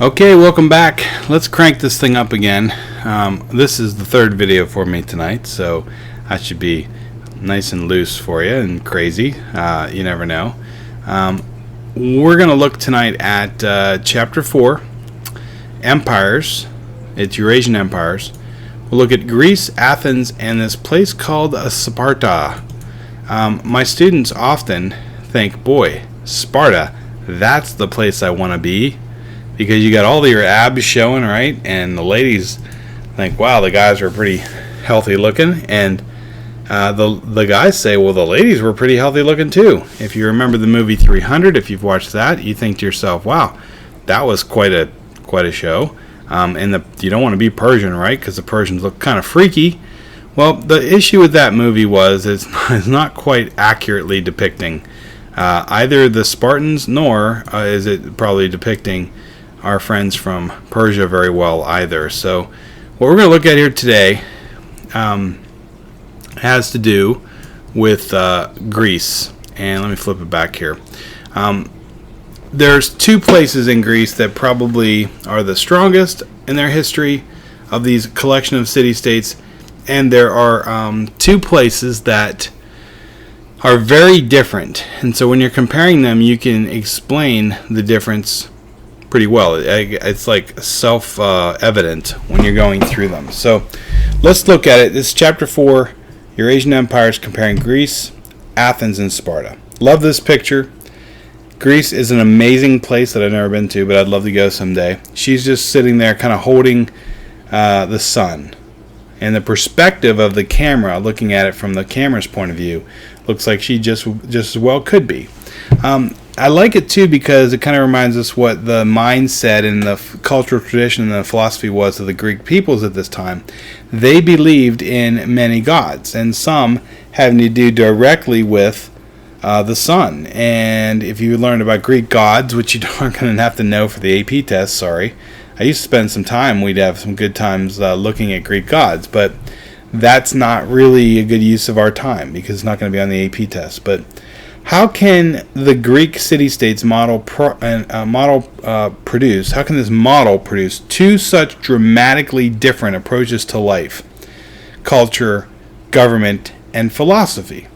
Okay, welcome back. Let's crank this thing up again. This is the third video for me tonight, so I should be nice and loose for you and crazy. You never know. We're going to look tonight at Chapter 4, Empires. It's Eurasian Empires. We'll look at Greece, Athens, and this place called Sparta. My students often think, boy, Sparta, that's the place I want to be. Because you got all your abs showing, right? And the ladies think, wow, the guys are pretty healthy looking. And the guys say, well, the ladies were pretty healthy looking too. If you remember the movie 300, if you've watched that, you think to yourself, wow, that was quite a show. And you don't want to be Persian, right? Because the Persians look kind of freaky. Well, the issue with that movie was it's not quite accurately depicting either the Spartans, nor is it probably depicting our friends from Persia very well either. So what we're going to look at here today has to do with Greece. And let me flip it back here. There's two places in Greece that probably are the strongest in their history of these collection of city-states. And there are two places that are very different. And so when you're comparing them, you can explain the difference pretty well. It's like self-evident when you're going through them. So let's look at it. This is Chapter 4, Eurasian Empires, comparing Greece, Athens, and Sparta. Love this picture. Greece is an amazing place that I've never been to, but I'd love to go someday. She's just sitting there kind of holding the sun. And the perspective of the camera, looking at it from the camera's point of view, looks like she just as well could be. I like it too because it kind of reminds us what the mindset and the cultural tradition and the philosophy was of the Greek peoples at this time. They believed in many gods, and some having to do directly with the sun. And if you learned about Greek gods, which you aren't going to have to know for the AP test, sorry. I used to spend some time, we'd have some good times looking at Greek gods, but that's not really a good use of our time because it's not going to be on the AP test. But how can the Greek city-states produce? How can this model produce two such dramatically different approaches to life, culture, government, and philosophy?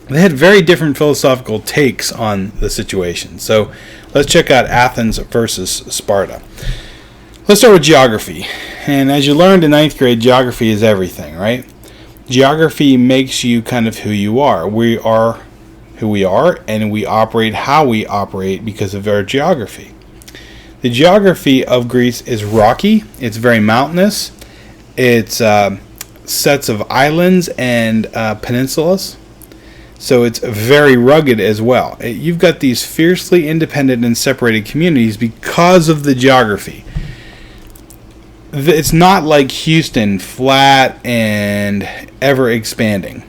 They had very different philosophical takes on the situation. So let's check out Athens versus Sparta. Let's start with geography. And as you learned in 9th grade, geography is everything, right? Geography makes you kind of who you are. We are who we are, and we operate how we operate because of our geography. The geography of Greece is rocky. It's very mountainous. It's sets of islands and peninsulas. So it's very rugged as well. You've got these fiercely independent and separated communities because of the geography. It's not like Houston, flat and ever expanding,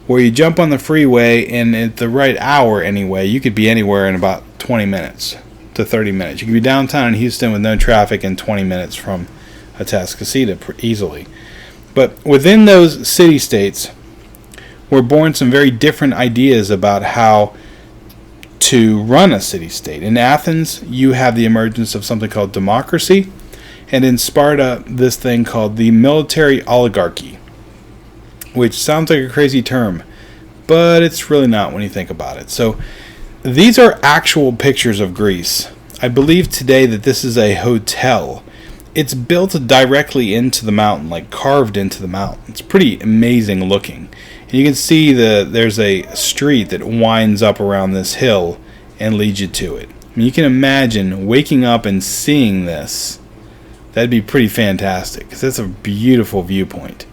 where you jump on the freeway and at the right hour anyway, you could be anywhere in about 20 minutes to 30 minutes. You could be downtown in Houston with no traffic in 20 minutes from Atascocita easily. But within those city-states were born some very different ideas about how to run a city-state. In Athens, you have the emergence of something called democracy, and in Sparta, this thing called the military oligarchy, which sounds like a crazy term, but it's really not when you think about it. So these are actual pictures of Greece. I believe today that this is a hotel. It's built directly into the mountain, like carved into the mountain. It's pretty amazing looking. And you can see there's a street that winds up around this hill and leads you to it. I mean, you can imagine waking up and seeing this. That'd be pretty fantastic, because that's a beautiful viewpoint.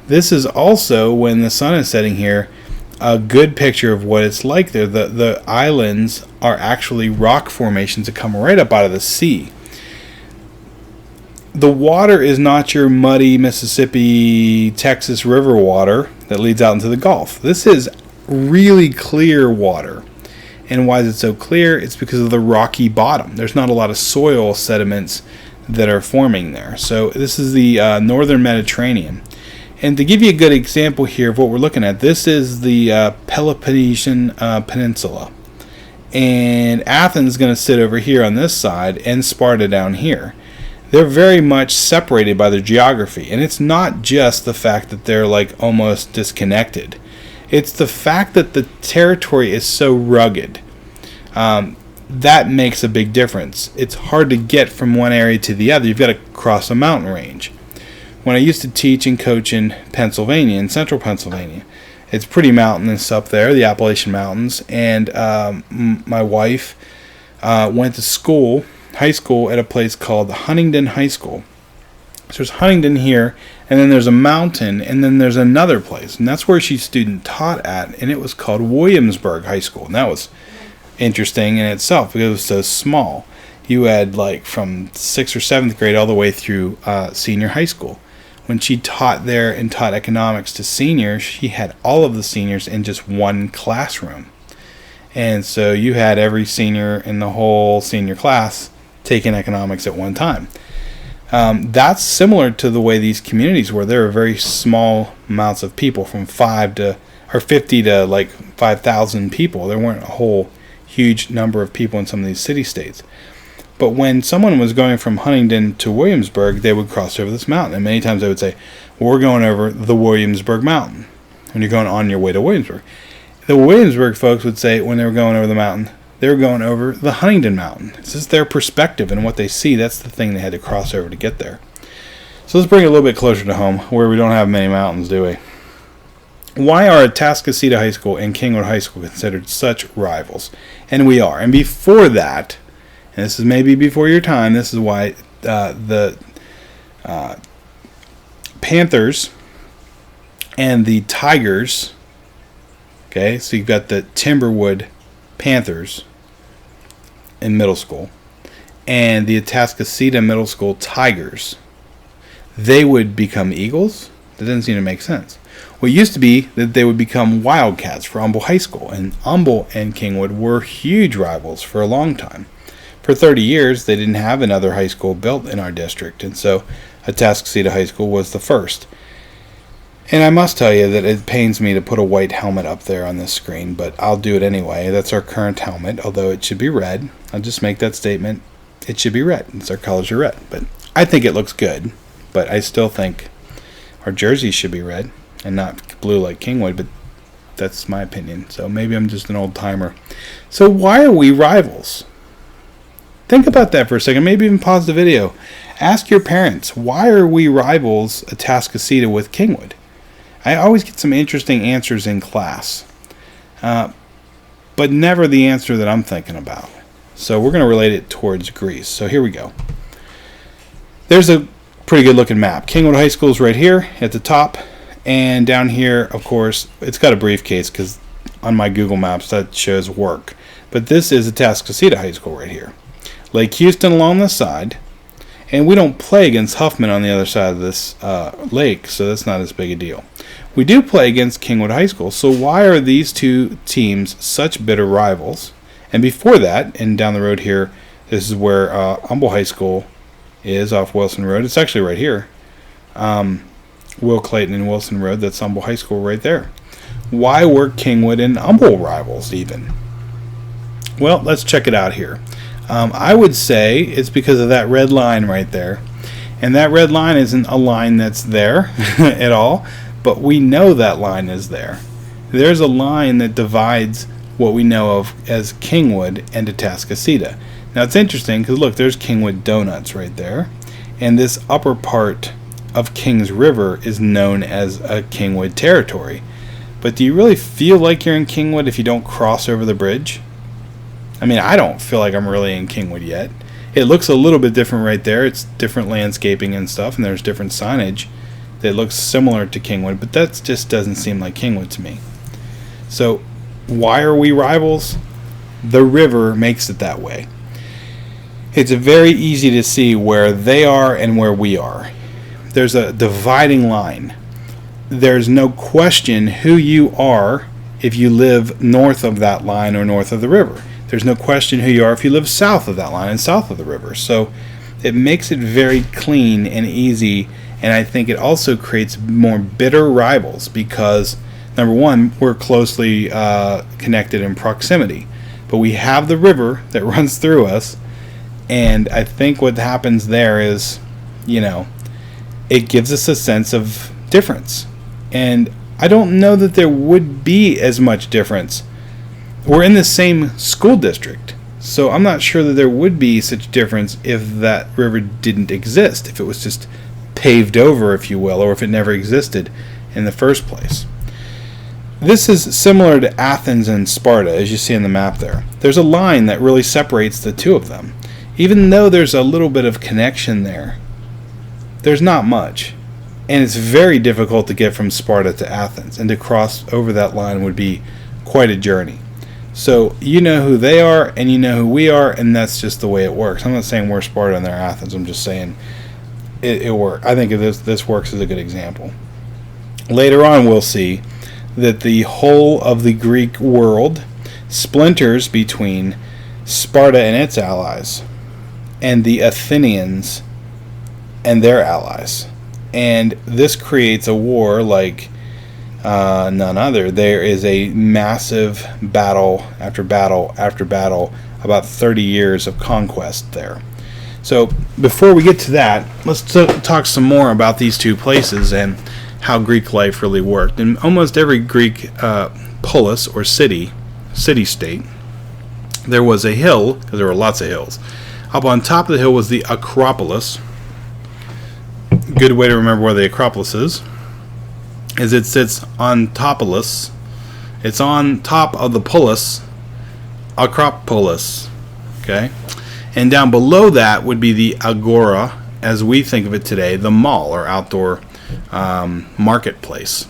This is also, when the sun is setting here, a good picture of what it's like there. The islands are actually rock formations that come right up out of the sea. The water is not your muddy Mississippi, Texas river water that leads out into the Gulf. This is really clear water. And why is it so clear? It's because of the rocky bottom. There's not a lot of soil sediments that are forming there. So this is the northern Mediterranean. And to give you a good example here of what we're looking at, this is the Peloponnesian Peninsula. and Athens is going to sit over here on this side, and Sparta down here. They're very much separated by their geography, and it's not just the fact that they're like almost disconnected. It's the fact that the territory is so rugged. That makes a big difference. It's hard to get from one area to the other. You've got to cross a mountain range. When I used to teach and coach in Pennsylvania, in central Pennsylvania, it's pretty mountainous up there, the Appalachian Mountains, and my wife went to school, high school, at a place called Huntingdon High School. So there's Huntingdon here, and then there's a mountain, and then there's another place, and that's where she's student taught at, and it was called Williamsburg High School, and that was interesting in itself because it was so small. You had like from 6th or 7th grade all the way through senior high school. When she taught there and taught economics to seniors, she had all of the seniors in just one classroom. And so you had every senior in the whole senior class taking economics at one time. That's similar to the way these communities were. There were very small amounts of people, from 50 to like 5,000 people. There weren't a whole huge number of people in some of these city-states. But when someone was going from Huntingdon to Williamsburg, they would cross over this mountain. And many times they would say, well, we're going over the Williamsburg Mountain. When you're going on your way to Williamsburg. The Williamsburg folks would say when they were going over the mountain, they were going over the Huntingdon Mountain. This is their perspective and what they see. That's the thing they had to cross over to get there. So let's bring it a little bit closer to home, where we don't have many mountains, do we? Why are Atascocita High School and Kingwood High School considered such rivals? And we are. And before that, and this is maybe before your time, this is why the Panthers and the Tigers, okay, so you've got the Timberwood Panthers in middle school and the Atascocita Middle School Tigers, they would become Eagles? That doesn't seem to make sense. Well, it used to be that they would become Wildcats for Humble High School, and Humble and Kingwood were huge rivals for a long time. For 30 years, they didn't have another high school built in our district, and so Atascocita High School was the first. And I must tell you that it pains me to put a white helmet up there on this screen, but I'll do it anyway. That's our current helmet, although it should be red. I'll just make that statement. It should be red. It's our colors are red. But I think it looks good, but I still think our jerseys should be red and not blue like Kingwood, but that's my opinion. So maybe I'm just an old timer. So why are we rivals? Think about that for a second. Maybe even pause the video. Ask your parents, why are we rivals Atascocita with Kingwood? I always get some interesting answers in class, but never the answer that I'm thinking about. So we're going to relate it towards Greece. So here we go. There's a pretty good looking map. Kingwood High School is right here at the top, and down here, of course, it's got a briefcase because on my Google Maps that shows work. But this is Atascocita High School right here. Lake Houston along the side, and we don't play against Huffman on the other side of this lake, so that's not as big a deal. We do play against Kingwood High School, so why are these two teams such bitter rivals? And before that, and down the road here, this is where Humble High School is off Wilson Road. It's actually right here. Will Clayton and Wilson Road, that's Humble High School right there. Why were Kingwood and Humble rivals even? Well, let's check it out here. I would say it's because of that red line right there. And that red line isn't a line that's there at all, but we know that line is there. There's a line that divides what we know of as Kingwood and Atascocita. Now it's interesting because look, there's Kingwood Donuts right there. And this upper part of Kings River is known as a Kingwood territory. But do you really feel like you're in Kingwood if you don't cross over the bridge? I mean, I don't feel like I'm really in Kingwood yet. It looks a little bit different right there. It's different landscaping and stuff, and there's different signage that looks similar to Kingwood, but that just doesn't seem like Kingwood to me. So, why are we rivals? The river makes it that way. It's very easy to see where they are and where we are. There's a dividing line. There's no question who you are if you live north of that line or north of the river. There's no question who you are if you live south of that line and south of the river. So it makes it very clean and easy, and I think it also creates more bitter rivals because, number one, we're closely connected in proximity. but we have the river that runs through us. And I think what happens there is, it gives us a sense of difference. And I don't know that there would be as much difference. We're in the same school district, so I'm not sure that there would be such difference if that river didn't exist, if it was just paved over, if you will, or if it never existed in the first place. This is similar to Athens and Sparta, as you see on the map there. There's a line that really separates the two of them. Even though there's a little bit of connection there, there's not much. And it's very difficult to get from Sparta to Athens, and to cross over that line would be quite a journey. So you know who they are, and you know who we are, and that's just the way it works. I'm not saying we're Sparta and they're Athens. I'm just saying it works. I think this works as a good example. Later on, we'll see that the whole of the Greek world splinters between Sparta and its allies, and the Athenians and their allies. And this creates a war like none other. There is a massive battle after battle after battle, about 30 years of conquest there. So before we get to that, let's talk some more about these two places and how Greek life really worked. In almost every Greek polis or city-state, there was a hill, because there were lots of hills. Up on top of the hill was the Acropolis. Good way to remember where the Acropolis is it sits on Topolis. It's on top of the polis, Acropolis. Okay? And down below that would be the Agora, as we think of it today, the mall or outdoor marketplace.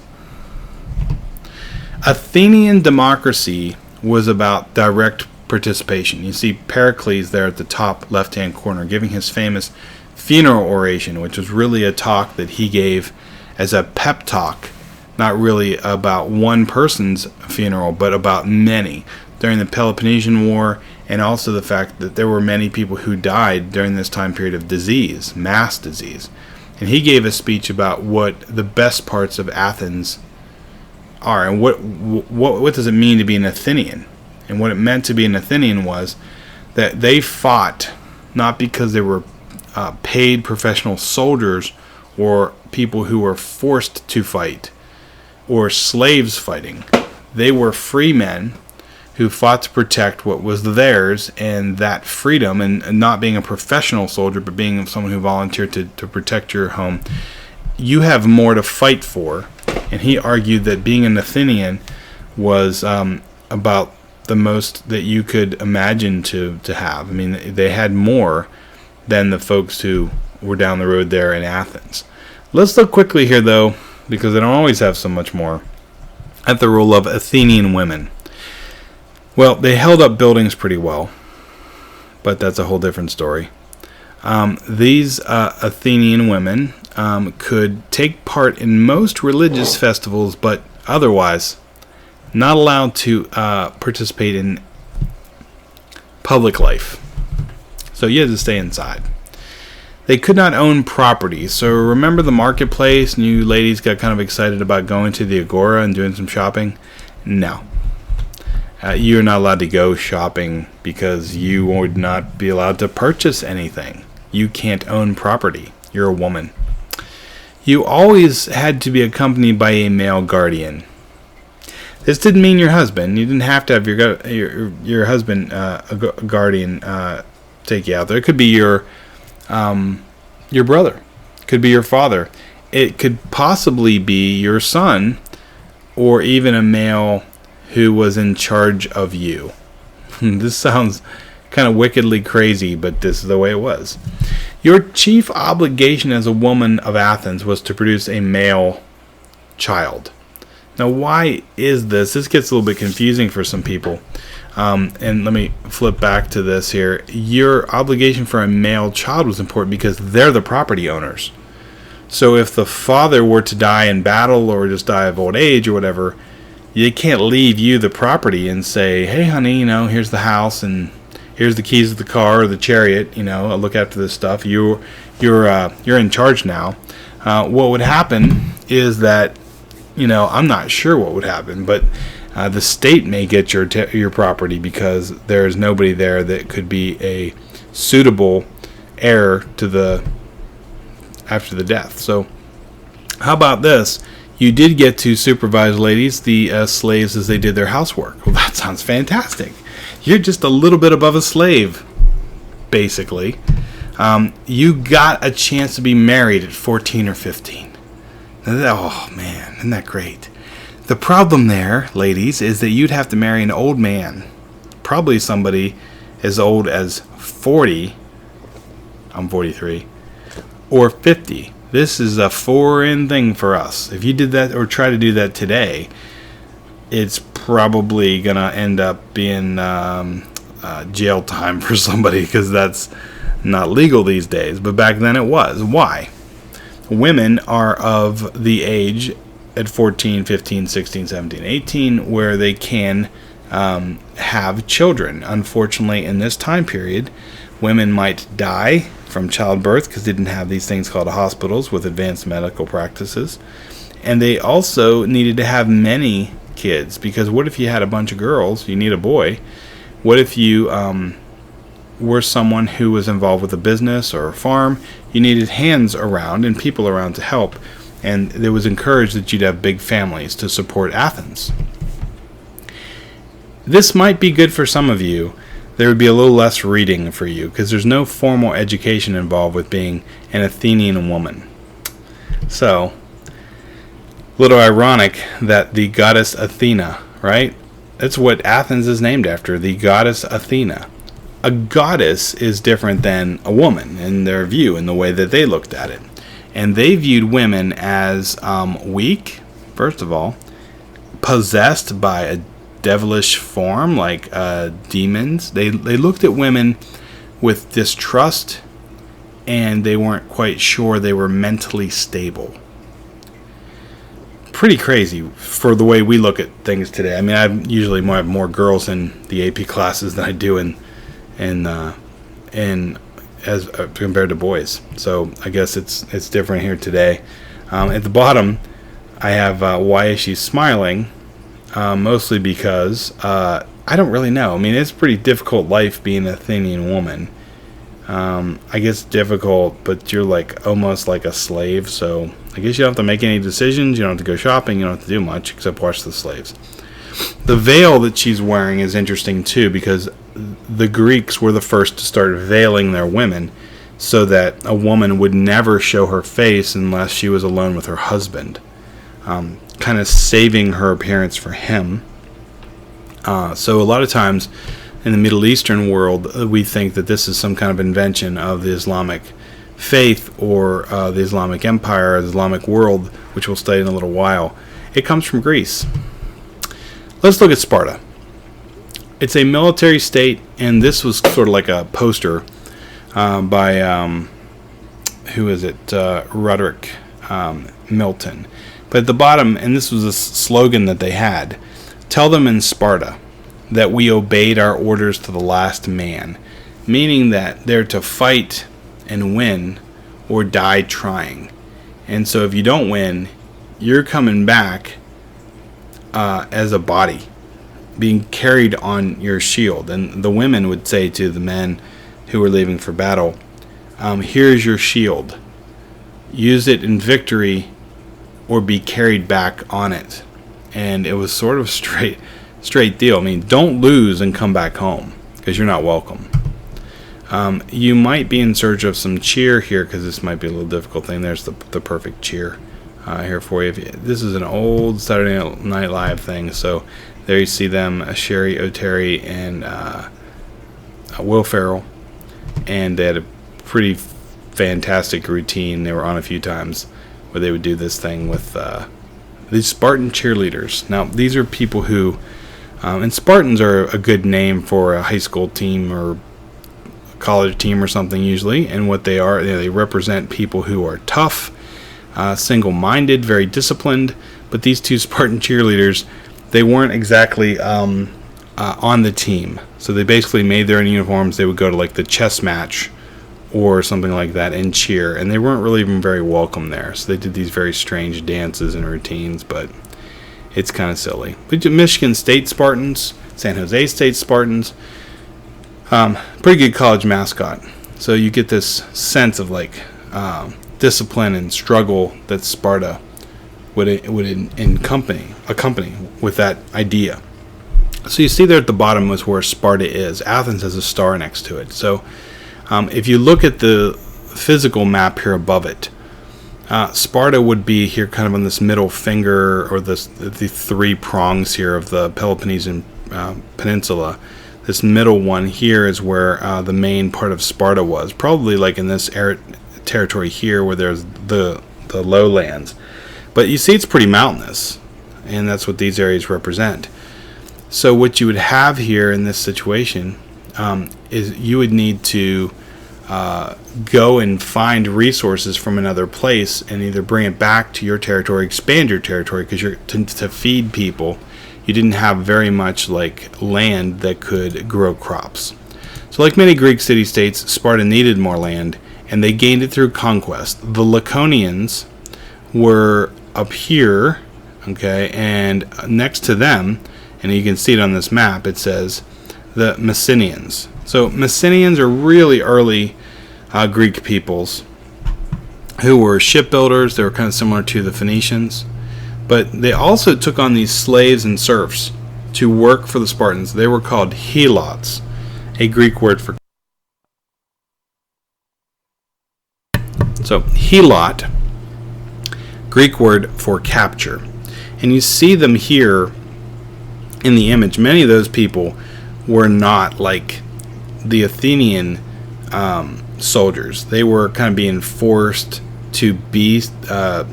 Athenian democracy was about direct participation. You see Pericles there at the top left-hand corner giving his famous funeral oration, which was really a talk that he gave as a pep talk, not really about one person's funeral, but about many, during the Peloponnesian War, and also the fact that there were many people who died during this time period of disease, mass disease. And he gave a speech about what the best parts of Athens are, and what does it mean to be an Athenian. And what it meant to be an Athenian was that they fought not because they were paid professional soldiers or people who were forced to fight or slaves fighting. They were free men who fought to protect what was theirs, and that freedom, and not being a professional soldier but being someone who volunteered to protect your home, you have more to fight for. And he argued that being an Athenian was about the most that you could imagine to have. I mean, they had more than the folks who were down the road there in Athens. Let's look quickly here, though, because they don't always have so much more, at the role of Athenian women. Well, they held up buildings pretty well, but that's a whole different story. These Athenian women could take part in most religious festivals, but otherwise not allowed to participate in public life. So you had to stay inside. They could not own property. So remember the marketplace, and you ladies got kind of excited about going to the Agora and doing some shopping? No. You're not allowed to go shopping because you would not be allowed to purchase anything. You can't own property. You're a woman. You always had to be accompanied by a male guardian. This didn't mean your husband. You didn't have to have your husband, a guardian, take you out there. It could be your brother. It could be your father. It could possibly be your son, or even a male who was in charge of you. This sounds kind of wickedly crazy, but this is the way it was. Your chief obligation as a woman of Athens was to produce a male child. Now, why is this? This gets a little bit confusing for some people. And let me flip back to this here. Your obligation for a male child was important because they're the property owners. So if the father were to die in battle or just die of old age or whatever, they can't leave you the property and say, hey, honey, here's the house and here's the keys to the car or the chariot, I'll look after this stuff. You're in charge now. What would happen is that, I'm not sure what would happen, but The state may get your property because there is nobody there that could be a suitable heir to after the death. So how about this? You did get to supervise, ladies, the slaves as they did their housework. Well, that sounds fantastic. You're just a little bit above a slave, basically. You got a chance to be married at 14 or 15. Oh, man, isn't that great? The problem there, ladies, is that you'd have to marry an old man. Probably somebody as old as 40. I'm 43. Or 50. This is a foreign thing for us. If you did that or try to do that today, it's probably going to end up being jail time for somebody, because that's not legal these days. But back then it was. Why? Women are of the age at 14, 15, 16, 17, 18 where they can have children. Unfortunately, in this time period, women might die from childbirth because they didn't have these things called hospitals with advanced medical practices. And they also needed to have many kids, because what if you had a bunch of girls? You need a boy. What if you were someone who was involved with a business or a farm? You needed hands around and people around to help. And it was encouraged that you'd have big families to support Athens. This might be good for some of you. There would be a little less reading for you, because there's no formal education involved with being an Athenian woman. So, a little ironic that the goddess Athena, right? That's what Athens is named after, the goddess Athena. A goddess is different than a woman in their view, in the way that they looked at it. And they viewed women as weak, first of all, possessed by a devilish form, like demons. They looked at women with distrust, and they weren't quite sure they were mentally stable. Pretty crazy for the way we look at things today. I mean, I usually have more girls in the AP classes than I do in as compared to boys. So I guess it's different here today. At the bottom, I have why is she smiling? Mostly because I don't really know. I mean, it's a pretty difficult life being an Athenian woman. I guess difficult, but you're like almost like a slave. So I guess you don't have to make any decisions. You don't have to go shopping. You don't have to do much except watch the slaves. The veil that she's wearing is interesting too, because the Greeks were the first to start veiling their women so that a woman would never show her face unless she was alone with her husband. Kind of saving her appearance for him. So a lot of times in the Middle Eastern world, we think that this is some kind of invention of the Islamic faith or the Islamic Empire, or the Islamic world, which we'll study in a little while. It comes from Greece. Let's look at Sparta. It's a military state, and this was sort of like a poster by, who is it, Roderick Milton. But at the bottom, and this was a slogan that they had, tell them in Sparta that we obeyed our orders to the last man, meaning that they're to fight and win or die trying. And so if you don't win, you're coming back as a body, being carried on your shield. And the women would say to the men who were leaving for battle, here's your shield. Use it in victory or be carried back on it. And it was sort of straight deal. I mean, don't lose and come back home, because you're not welcome. You might be in search of some cheer here, because this might be a little difficult thing. There's the perfect cheer here for you. This is an old Saturday Night Live thing. So there you see them, Sherry O'Terry and Will Ferrell. And they had a pretty fantastic routine. They were on a few times where they would do this thing with these Spartan cheerleaders. Now, these are people who, and Spartans are a good name for a high school team or a college team or something usually, and what they are, they represent people who are tough, single-minded, very disciplined. But these two Spartan cheerleaders, they weren't exactly on the team. So they basically made their own uniforms. They would go to like the chess match or something like that and cheer, and they weren't really even very welcome there. So they did these very strange dances and routines, but it's kind of silly. But Michigan State Spartans, San Jose State Spartans, pretty good college mascot. So you get this sense of like discipline and struggle that Sparta would accompany with that idea. So you see there at the bottom was where Sparta is. Athens has a star next to it. So if you look at the physical map here above it, Sparta would be here kind of on this middle finger, or the three prongs here of the Peloponnesian Peninsula. This middle one here is where the main part of Sparta was, probably like in this territory here where there's the lowlands. But you see it's pretty mountainous, and that's what these areas represent. So what you would have here in this situation is you would need to go and find resources from another place and either bring it back to your territory, expand your territory, because you're to feed people. You didn't have very much like land that could grow crops. So like many Greek city-states, Sparta needed more land, and they gained it through conquest. The Laconians were up here, okay, and next to them, and you can see it on this map, it says the Messenians. So Messenians are really early Greek peoples who were shipbuilders. They were kind of similar to the Phoenicians. But they also took on these slaves and serfs to work for the Spartans. They were called helots, a Greek word for... So helot, Greek word for capture. And you see them here in the image. Many of those people were not like the Athenian soldiers. They were kind of being forced to be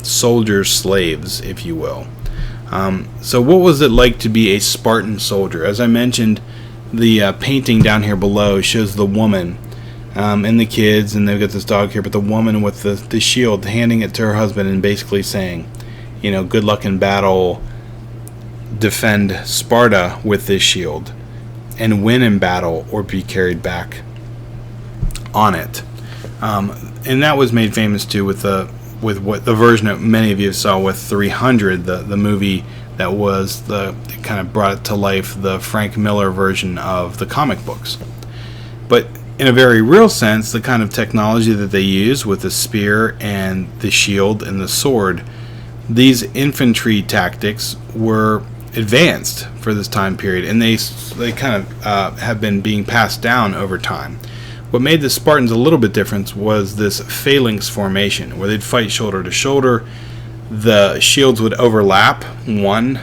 soldiers' slaves, if you will. So what was it like to be a Spartan soldier? As I mentioned, the painting down here below shows the woman and the kids, and they've got this dog here, but the woman with the shield handing it to her husband and basically saying, you know, good luck in battle, defend Sparta with this shield, and win in battle or be carried back on it. And that was made famous too with what the version that many of you saw with 300, the movie that was it kind of brought it to life, the Frank Miller version of the comic books. But in a very real sense, the kind of technology that they use with the spear and the shield and the sword, these infantry tactics were advanced for this time period, and they kind of have been being passed down over time. What made the Spartans a little bit different was this phalanx formation, where they'd fight shoulder to shoulder. The shields would overlap one,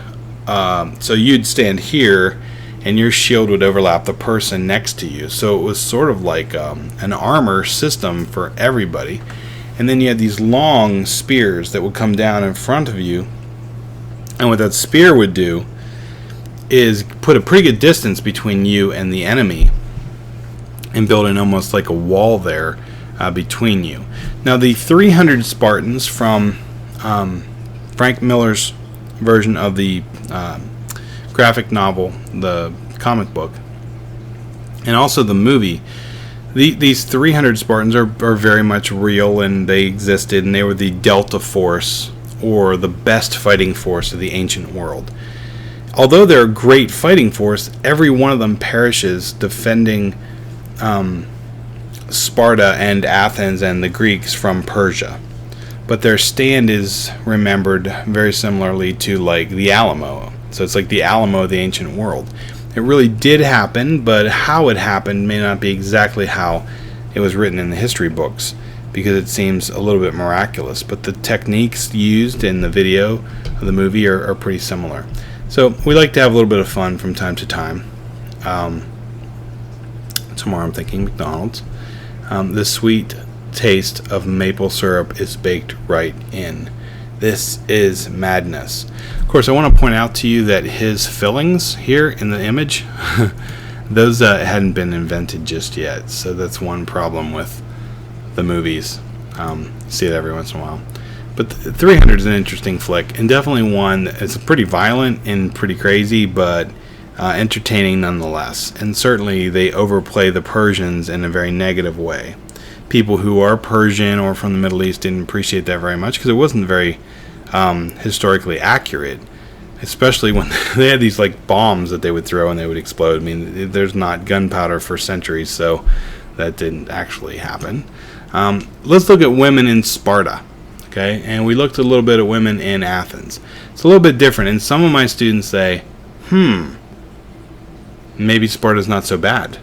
so you'd stand here, and your shield would overlap the person next to you. So it was sort of like an armor system for everybody. And then you had these long spears that would come down in front of you. And what that spear would do is put a pretty good distance between you and the enemy, and building almost like a wall there between you. Now the 300 Spartans from Frank Miller's version of the graphic novel, the comic book, and also the movie, these 300 Spartans are very much real, and they existed, and they were the Delta Force, or the best fighting force of the ancient world. Although they're a great fighting force, every one of them perishes defending Sparta and Athens and the Greeks from Persia. But their stand is remembered very similarly to like the Alamo. So it's like the Alamo of the ancient world. It really did happen, but how it happened may not be exactly how it was written in the history books, because it seems a little bit miraculous. But the techniques used in the video of the movie are pretty similar. So we like to have a little bit of fun from time to time. Tomorrow I'm thinking McDonald's. The sweet taste of maple syrup is baked right in. This is madness. Of course, I want to point out to you that his fillings here in the image, those hadn't been invented just yet. So that's one problem with the movies. See it every once in a while. But 300 is an interesting flick, and definitely one that's pretty violent and pretty crazy, but entertaining nonetheless. And certainly they overplay the Persians in a very negative way. People who are Persian or from the Middle East didn't appreciate that very much, because it wasn't very historically accurate. especially when they had these like bombs that they would throw and they would explode. I mean, there's not gunpowder for centuries, so that didn't actually happen. Let's look at women in Sparta. Okay, and we looked a little bit at women in Athens. It's a little bit different, and some of my students say, maybe Sparta's not so bad.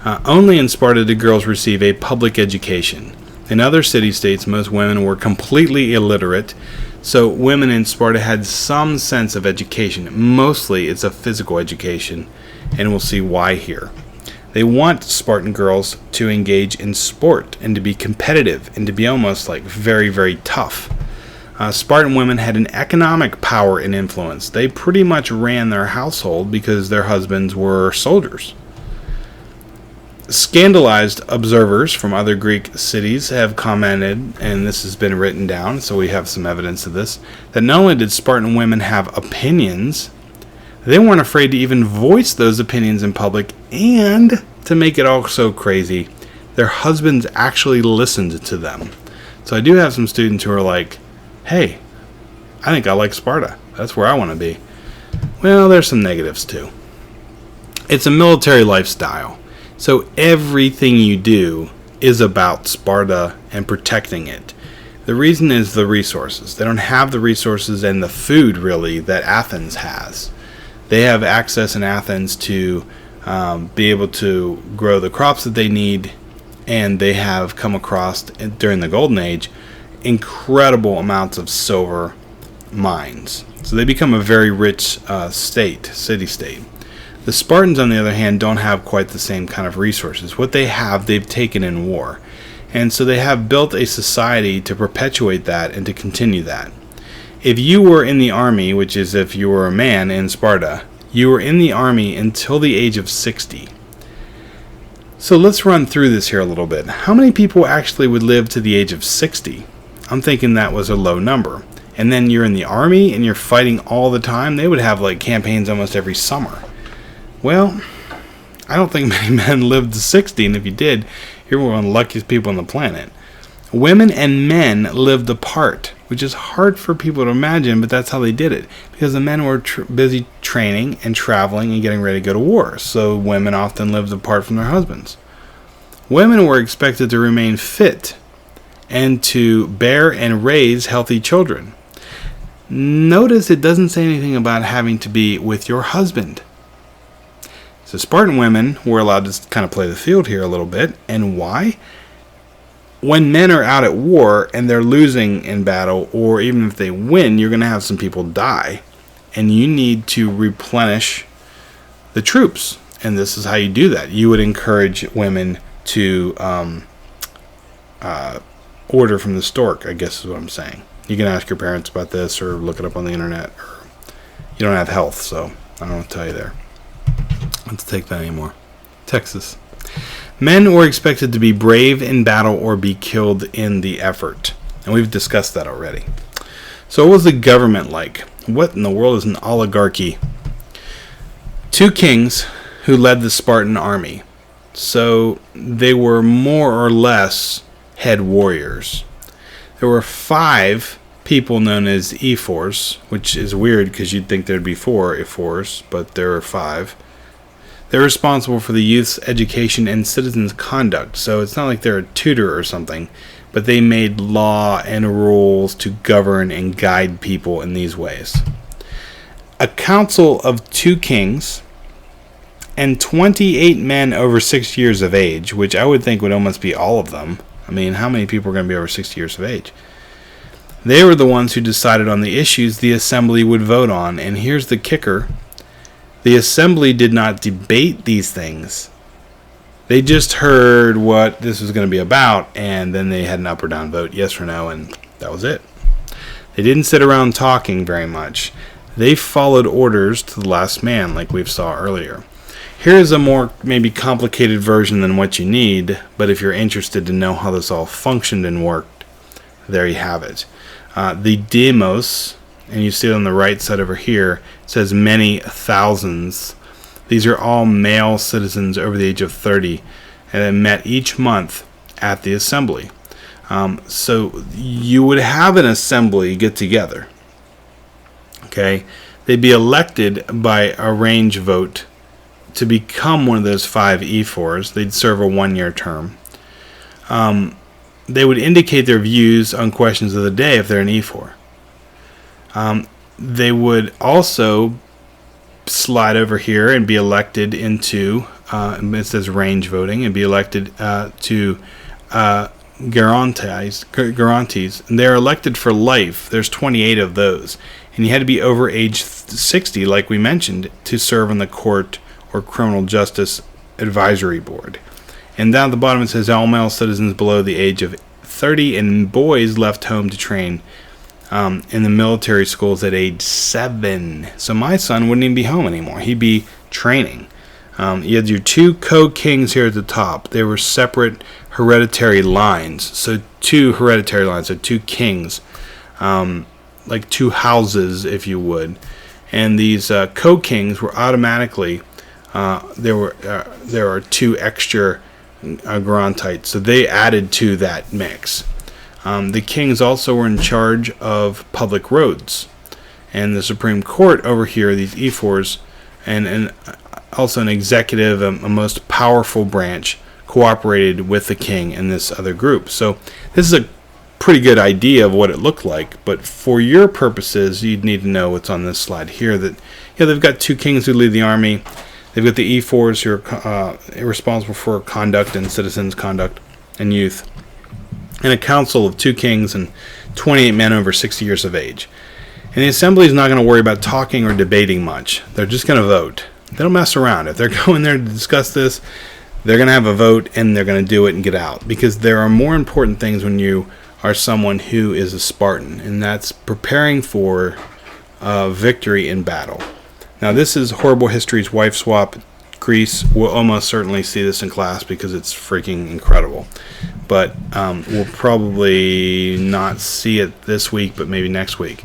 Only in Sparta did girls receive a public education. In other city-states, most women were completely illiterate, so women in Sparta had some sense of education. Mostly it's a physical education, and we'll see why here. They want Spartan girls to engage in sport and to be competitive and to be almost like very, very tough. Spartan women had an economic power and influence. They pretty much ran their household because their husbands were soldiers. Scandalized observers from other Greek cities have commented, and this has been written down, so we have some evidence of this, that not only did Spartan women have opinions, they weren't afraid to even voice those opinions in public, and to make it all so crazy, their husbands actually listened to them. So I do have some students who are like, hey, I think I like Sparta. That's where I want to be. Well, there's some negatives too. It's a military lifestyle. So everything you do is about Sparta and protecting it. The reason is the resources. They don't have the resources and the food, really, that Athens has. They have access in Athens to be able to grow the crops that they need, and they have come across, during the Golden Age, incredible amounts of silver mines. So they become a very rich city-state. The Spartans, on the other hand, don't have quite the same kind of resources. What they have, they've taken in war. And so they have built a society to perpetuate that and to continue that. If you were in the army, which is if you were a man in Sparta, you were in the army until the age of 60. So let's run through this here a little bit. How many people actually would live to the age of 60? I'm thinking that was a low number. And then you're in the army and you're fighting all the time. They would have like campaigns almost every summer. Well, I don't think many men lived to 60, and if you did, you're one of the luckiest people on the planet. Women and men lived apart, which is hard for people to imagine, but that's how they did it. Because the men were busy training and traveling and getting ready to go to war, so women often lived apart from their husbands. Women were expected to remain fit and to bear and raise healthy children. Notice it doesn't say anything about having to be with your husband. So Spartan women were allowed to kind of play the field here a little bit. And why? When men are out at war and they're losing in battle, or even if they win, you're going to have some people die. And you need to replenish the troops. And this is how you do that. You would encourage women to order from the stork, I guess is what I'm saying. You can ask your parents about this or look it up on the internet. Or you don't have health, so I don't know what to tell you there. Let's take that anymore. Texas. Men were expected to be brave in battle or be killed in the effort. And we've discussed that already. So what was the government like? What in the world is an oligarchy? 2 kings who led the Spartan army. So they were more or less head warriors. There were 5 people known as ephors, which is weird because you'd think there'd be 4 ephors, but there are 5. They're responsible for the youth's education and citizens' conduct, so it's not like they're a tutor or something, but they made law and rules to govern and guide people in these ways. A council of 2 kings and 28 men over 6 years of age, which I would think would almost be all of them. I mean, how many people are going to be over 60 years of age? They were the ones who decided on the issues the assembly would vote on, and here's the kicker. The assembly did not debate these things. They just heard what this was going to be about, and then they had an up or down vote, yes or no, and that was it. They didn't sit around talking very much. They followed orders to the last man, like we saw earlier. Here's a more maybe complicated version than what you need, but if you're interested to know how this all functioned and worked, there you have it. The demos, and you see it on the right side over here, says many thousands. These are all male citizens over the age of 30, and they met each month at the assembly. So you would have an assembly get together. Okay, they'd be elected by a range vote to become one of those 5 ephors. They'd serve a 1-year term. They would indicate their views on questions of the day if they're an ephor. They would also slide over here and be elected into, it says range voting, and be elected to Garantes. And they're elected for life. There's 28 of those. And you had to be over age 60, like we mentioned, to serve on the court or criminal justice advisory board. And down at the bottom it says all male citizens below the age of 30 and boys left home to train in the military schools at age 7. So my son wouldn't even be home anymore. He'd be training. You had your 2 co-kings here at the top. They were separate hereditary lines. So 2 hereditary lines, so 2 kings, like 2 houses, if you would. And these co-kings were automatically, there are 2 extra Garantites, so they added to that mix. The kings also were in charge of public roads, and the Supreme Court over here, these ephors, and also an executive, a most powerful branch, cooperated with the king and this other group. So this is a pretty good idea of what it looked like, but for your purposes, you'd need to know what's on this slide here. That they've got 2 kings who lead the army. They've got the ephors who are responsible for conduct and citizens' conduct and youth. And a council of 2 kings and 28 men over 60 years of age. And the assembly is not going to worry about talking or debating much. They're just going to vote. They don't mess around. If they're going there to discuss this, they're going to have a vote and they're going to do it and get out. Because there are more important things when you are someone who is a Spartan. And that's preparing for victory in battle. Now, this is Horrible History's Wife Swap. Greece will almost certainly see this in class because it's freaking incredible. But we'll probably not see it this week, but maybe next week.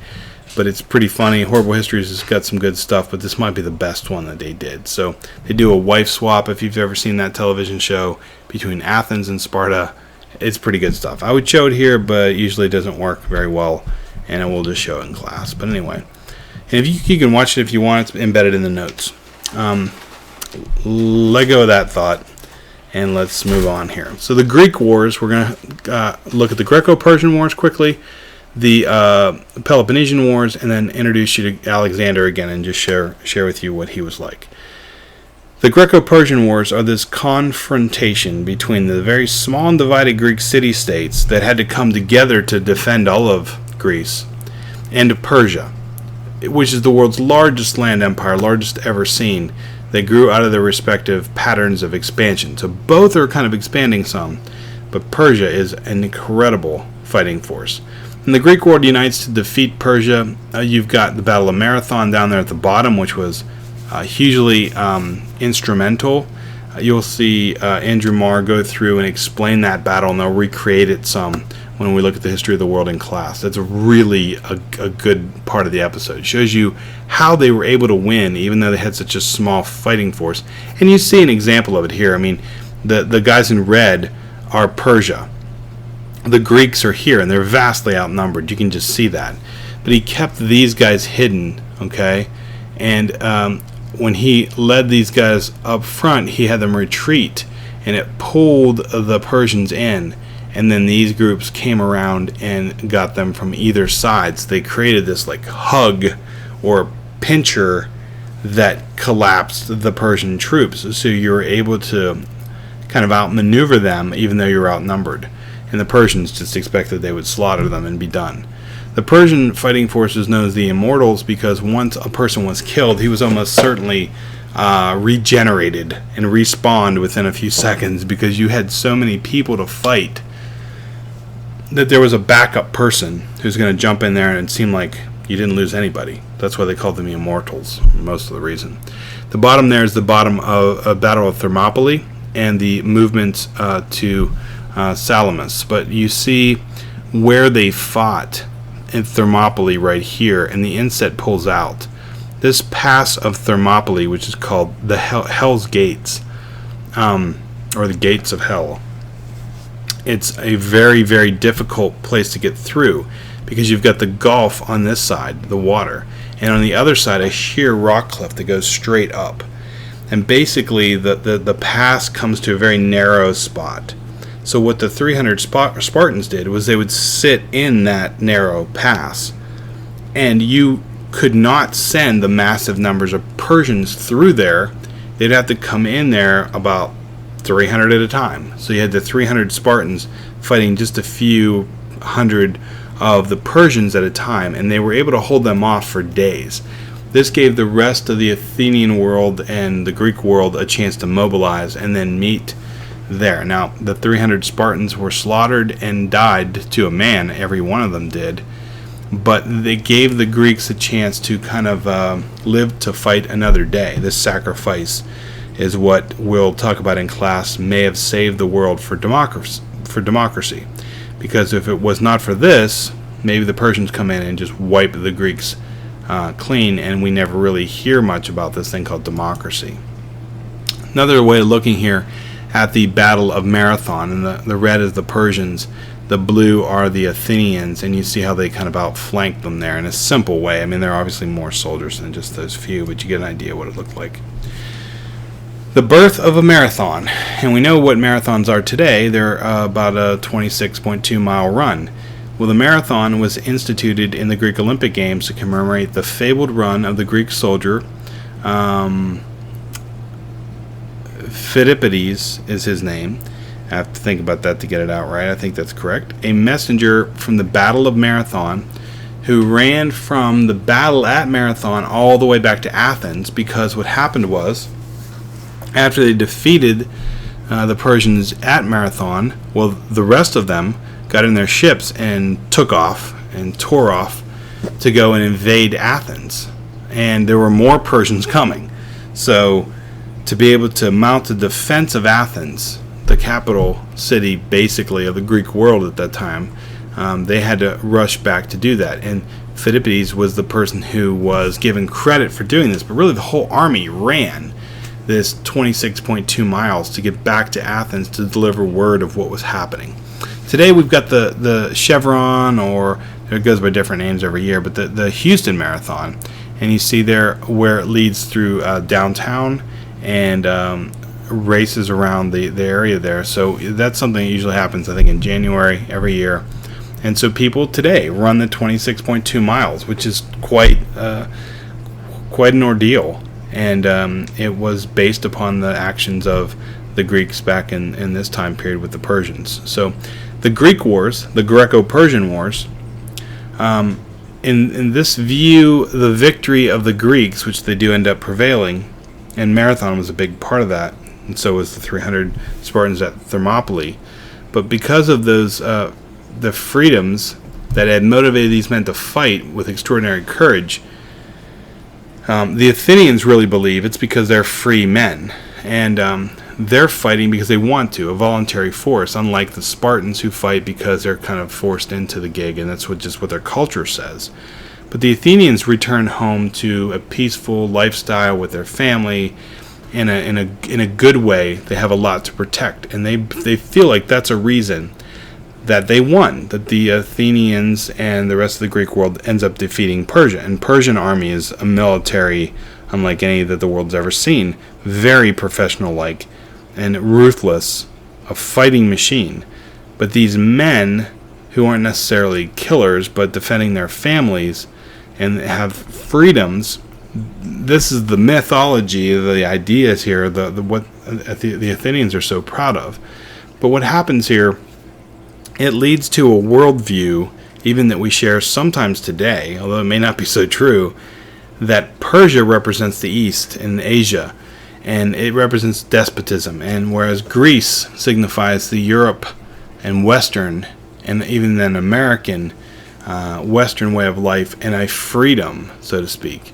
But it's pretty funny. Horrible History's has got some good stuff, but this might be the best one that they did. So they do a wife swap, if you've ever seen that television show, between Athens and Sparta. It's pretty good stuff. I would show it here, but it usually doesn't work very well, and I will just show it in class. But anyway. And if you can watch it if you want, it's embedded in the notes. Let go of that thought, and let's move on here. So the Greek Wars, we're going to look at the Greco-Persian Wars quickly, the Peloponnesian Wars, and then introduce you to Alexander again and just share with you what he was like. The Greco-Persian Wars are this confrontation between the very small and divided Greek city-states that had to come together to defend all of Greece, and Persia, which is the world's largest land empire, largest ever seen. They grew out of their respective patterns of expansion. So both are kind of expanding some, but Persia is an incredible fighting force. And the Greek world unites to defeat Persia. You've got the Battle of Marathon down there at the bottom, which was hugely instrumental. You'll see Andrew Marr go through and explain that battle, and they'll recreate it some when we look at the history of the world in class. That's really a good part of the episode. It shows you how they were able to win, even though they had such a small fighting force. And you see an example of it here. I mean, the guys in red are Persia. The Greeks are here, and they're vastly outnumbered. You can just see that. But he kept these guys hidden, okay? And when he led these guys up front, he had them retreat, and it pulled the Persians in. And then these groups came around and got them from either side. So they created this like hug or pincher that collapsed the Persian troops. So you were able to kind of outmaneuver them even though you were outnumbered. And the Persians just expected they would slaughter them and be done. The Persian fighting force is known as the Immortals because once a person was killed, he was almost certainly regenerated and respawned within a few seconds because you had so many people to fight that there was a backup person who's going to jump in there, and it seemed like you didn't lose anybody. That's why they called them the Immortals, most of the reason. The bottom there is the bottom of a Battle of Thermopylae and the movement to Salamis. But you see where they fought in Thermopylae right here, and the inset pulls out. This pass of Thermopylae, which is called the Hell's Gates, or the Gates of Hell, it's a very, very difficult place to get through because you've got the Gulf on this side, the water, and on the other side a sheer rock cliff that goes straight up. And basically the pass comes to a very narrow spot. So what the 300 Spartans did was they would sit in that narrow pass, and you could not send the massive numbers of Persians through there. They'd have to come in there about 300 at a time. So you had the 300 Spartans fighting just a few hundred of the Persians at a time, and they were able to hold them off for days. This gave the rest of the Athenian world and the Greek world a chance to mobilize and then meet there. Now, the 300 Spartans were slaughtered and died to a man, every one of them did, but they gave the Greeks a chance to kind of live to fight another day. This sacrifice is what we'll talk about in class may have saved the world for democracy. Because if it was not for this, maybe the Persians come in and just wipe the Greeks clean, and we never really hear much about this thing called democracy. Another way of looking here at the Battle of Marathon, and the red is the Persians, the blue are the Athenians, and you see how they kind of outflanked them there in a simple way. I mean, there are obviously more soldiers than just those few, but you get an idea what it looked like. The birth of a marathon, and we know what marathons are today. They're about a 26.2 mile run. Well, the marathon was instituted in the Greek Olympic Games to commemorate the fabled run of the Greek soldier Philippides is his name. I have to think about that to get it out right. I think that's correct. A messenger from the Battle of Marathon who ran from the battle at Marathon all the way back to Athens, because what happened was, after they defeated the Persians at Marathon, well, the rest of them got in their ships and took off and tore off to go and invade Athens. And there were more Persians coming. So to be able to mount a defense of Athens, the capital city basically of the Greek world at that time, they had to rush back to do that. And Philippides was the person who was given credit for doing this, but really the whole army ran this 26.2 miles to get back to Athens to deliver word of what was happening. Today we've got the Chevron, or it goes by different names every year, but the Houston Marathon, and you see there where it leads through downtown and races around the area there. So that's something that usually happens, I think, in January every year. And so people today run the 26.2 miles, which is quite an ordeal. And it was based upon the actions of the Greeks back in this time period with the Persians. So the Greek Wars, the Greco-Persian Wars, in this view, the victory of the Greeks, which they do end up prevailing, and Marathon was a big part of that, and so was the 300 Spartans at Thermopylae. But because of those the freedoms that had motivated these men to fight with extraordinary courage, the Athenians really believe it's because they're free men, and they're fighting because they want to, a voluntary force, unlike the Spartans who fight because they're kind of forced into the gig, and that's what their culture says. But the Athenians return home to a peaceful lifestyle with their family in a good way. They have a lot to protect, and they feel like that's a reason that they won, that the Athenians and the rest of the Greek world ends up defeating Persia. And Persian army is a military unlike any that the world's ever seen, very professional-like and ruthless, a fighting machine. But these men, who aren't necessarily killers, but defending their families and have freedoms, this is the mythology, the ideas here, what the Athenians are so proud of. But what happens here, it leads to a worldview, even that we share sometimes today, although it may not be so true, that Persia represents the East and Asia, and it represents despotism, and whereas Greece signifies the Europe and Western, and even then American Western way of life, and a freedom, so to speak.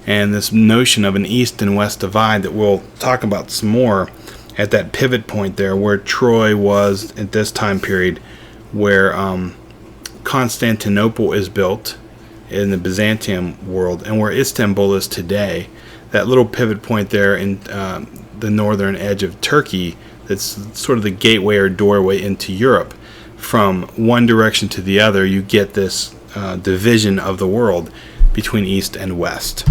And this notion of an East and West divide that we'll talk about some more at that pivot point there, where Troy was at this time period, where Constantinople is built in the Byzantium world, and where Istanbul is today, that little pivot point there in the northern edge of Turkey, that's sort of the gateway or doorway into Europe. From one direction to the other, you get this division of the world between East and West.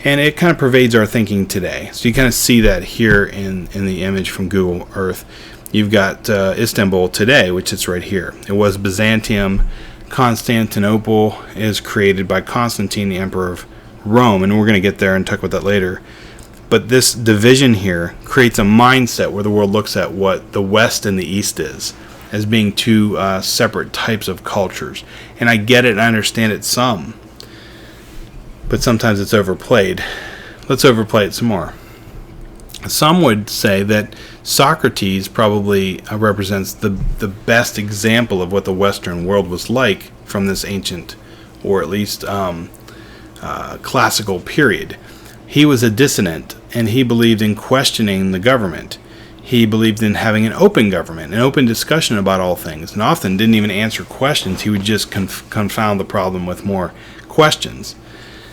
And it kind of pervades our thinking today. So you kind of see that here in the image from Google Earth. You've got Istanbul today, which is right here. It was Byzantium. Constantinople is created by Constantine, the Emperor of Rome, and we're going to get there and talk about that later. But this division here creates a mindset where the world looks at what the West and the East is, as being two separate types of cultures. And I get it and I understand it some, but sometimes it's overplayed. Let's overplay it some more. Some would say that Socrates probably represents the best example of what the Western world was like from this ancient, or at least classical period. He was a dissonant, and he believed in questioning the government. He believed in having an open government, an open discussion about all things, and often didn't even answer questions. He would just confound the problem with more questions.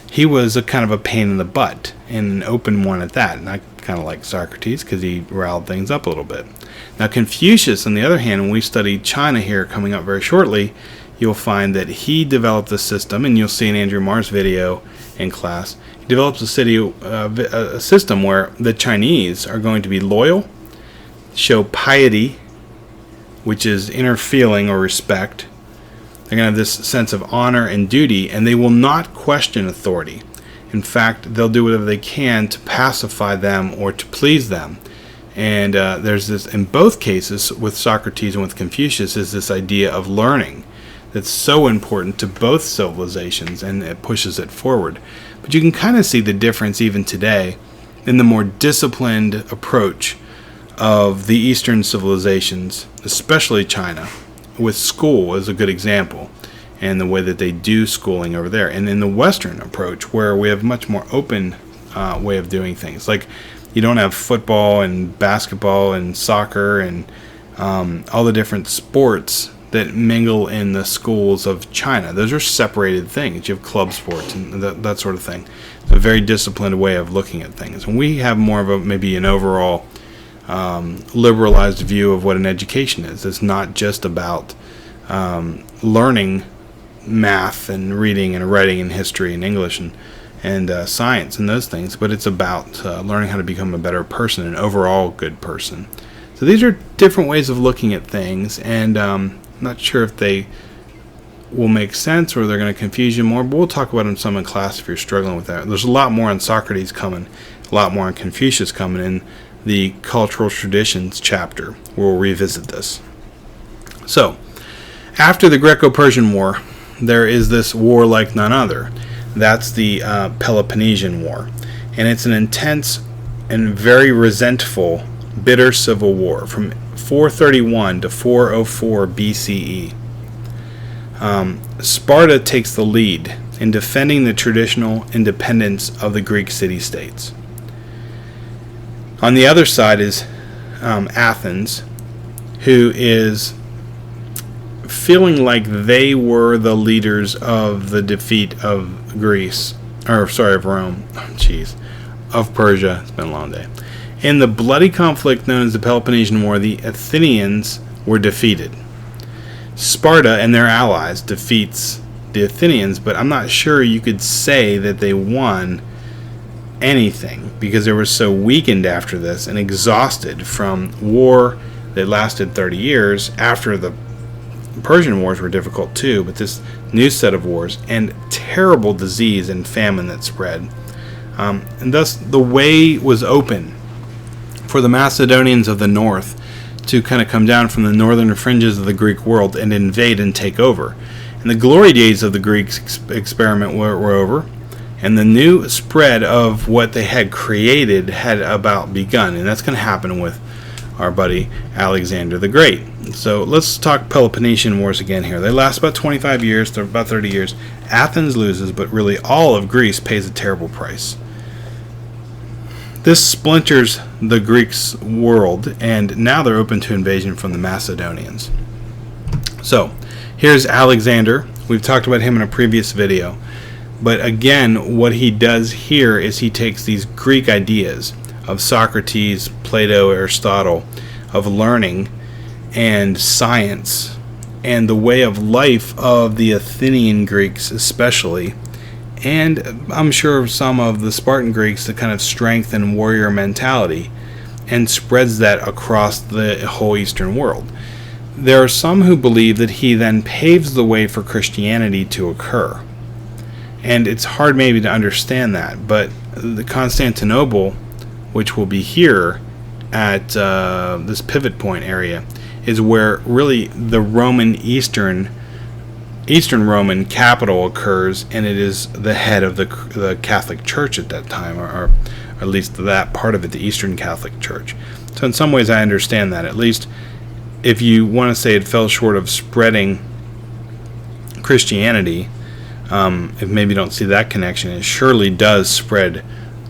He was a kind of a pain in the butt, and an open one at that. And I kind of like Socrates because he riled things up a little bit. Now Confucius, on the other hand, when we study China here coming up very shortly, you'll find that he developed the system, and you'll see in Andrew Marr's video in class, he develops a system where the Chinese are going to be loyal, show piety, which is inner feeling or respect. They're going to have this sense of honor and duty, and they will not question authority. In fact, they'll do whatever they can to pacify them or to please them. And there's this, in both cases, with Socrates and with Confucius, is this idea of learning that's so important to both civilizations, and it pushes it forward. But you can kind of see the difference even today in the more disciplined approach of the Eastern civilizations, especially China, with school is a good example, and the way that they do schooling over there. And in the Western approach, where we have much more open way of doing things. Like, you don't have football and basketball and soccer and all the different sports that mingle in the schools of China. Those are separated things. You have club sports and that sort of thing. It's a very disciplined way of looking at things. And we have more of a maybe an overall liberalized view of what an education is. It's not just about learning math and reading and writing and history and English and science and those things, but it's about learning how to become a better person, an overall good person. So these are different ways of looking at things, and I'm not sure if they will make sense or they're going to confuse you more, but we'll talk about them some in class if you're struggling with that. There's a lot more on Socrates coming, a lot more on Confucius coming in the cultural traditions chapter. We'll revisit this. So, after the Greco-Persian War, there is this war like none other. That's the Peloponnesian War. And it's an intense and very resentful, bitter civil war from 431 to 404 BCE. Sparta takes the lead in defending the traditional independence of the Greek city-states. On the other side is Athens, who is feeling like they were the leaders of the defeat of Rome. Of Persia. It's been a long day. In the bloody conflict known as the Peloponnesian War, the Athenians were defeated. Sparta and their allies defeats the Athenians, but I'm not sure you could say that they won anything, because they were so weakened after this and exhausted from war that lasted 30 years. After the Persian wars were difficult too, but this new set of wars and terrible disease and famine that spread, and thus the way was open for the Macedonians of the north to kind of come down from the northern fringes of the Greek world and invade and take over. And the glory days of the Greeks experiment were over, and the new spread of what they had created had about begun. And that's going to happen with our buddy Alexander the Great. So let's talk Peloponnesian Wars again here. They last about 25 years, they're about 30 years. Athens loses, but really all of Greece pays a terrible price. This splinters the Greeks' world, and now they're open to invasion from the Macedonians. So here's Alexander. We've talked about him in a previous video. But again, what he does here is he takes these Greek ideas of Socrates, Plato, Aristotle, of learning and science, and the way of life of the Athenian Greeks especially, and I'm sure some of the Spartan Greeks, the kind of strength and warrior mentality, and spreads that across the whole Eastern world. There are some who believe that he then paves the way for Christianity to occur. And it's hard maybe to understand that, but the Constantinople, which will be here at this pivot point area, is where really the Roman Eastern Roman capital occurs, and it is the head of the Catholic Church at that time, or at least that part of it, the Eastern Catholic Church. So in some ways I understand that. At least if you want to say it fell short of spreading Christianity, if maybe you don't see that connection, it surely does spread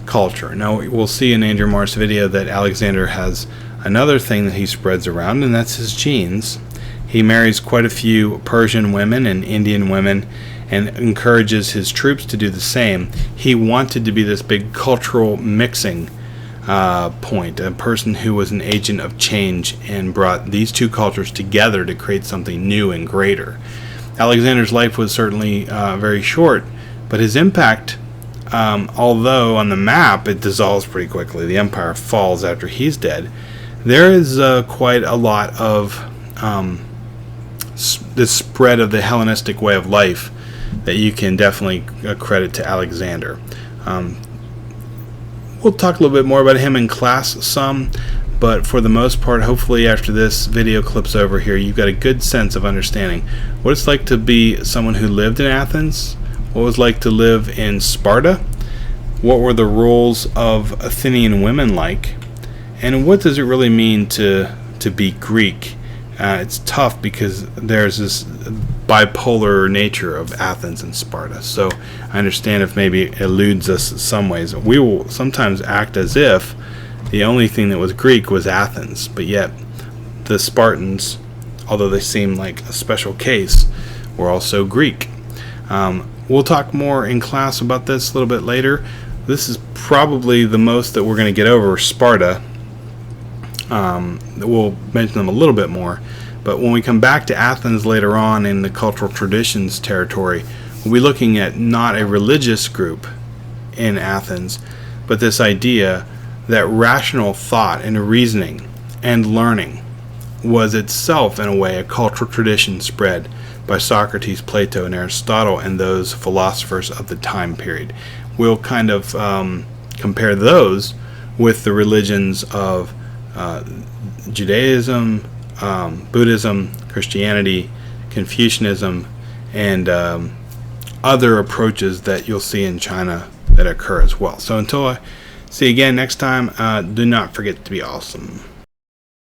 culture. Now we'll see in Andrew Marr's video that Alexander has another thing that he spreads around, and that's his genes. He marries quite a few Persian women and Indian women and encourages his troops to do the same. He wanted to be this big cultural mixing point, a person who was an agent of change and brought these two cultures together to create something new and greater. Alexander's life was certainly very short, but his impact, although on the map it dissolves pretty quickly, the empire falls after he's dead, there is quite a lot of this spread of the Hellenistic way of life that you can definitely credit to Alexander. We'll talk a little bit more about him in class some, but for the most part, hopefully after this video clips over here, you've got a good sense of understanding what it's like to be someone who lived in Athens, what it was like to live in Sparta, what were the roles of Athenian women like, and what does it really mean to be Greek. It's tough because there's this bipolar nature of Athens and Sparta. So I understand if maybe it eludes us in some ways. We will sometimes act as if the only thing that was Greek was Athens, but yet the Spartans, although they seem like a special case, were also Greek. We'll talk more in class about this a little bit later. This is probably the most that we're going to get over Sparta. We'll mention them a little bit more, but when we come back to Athens later on in the cultural traditions territory, we'll be looking at not a religious group in Athens, but this idea that rational thought and reasoning and learning was itself in a way a cultural tradition spread by Socrates, Plato, and Aristotle and those philosophers of the time period. We'll kind of compare those with the religions of Judaism, Buddhism, Christianity, Confucianism, and other approaches that you'll see in China that occur as well. So until I see you again next time, do not forget to be awesome.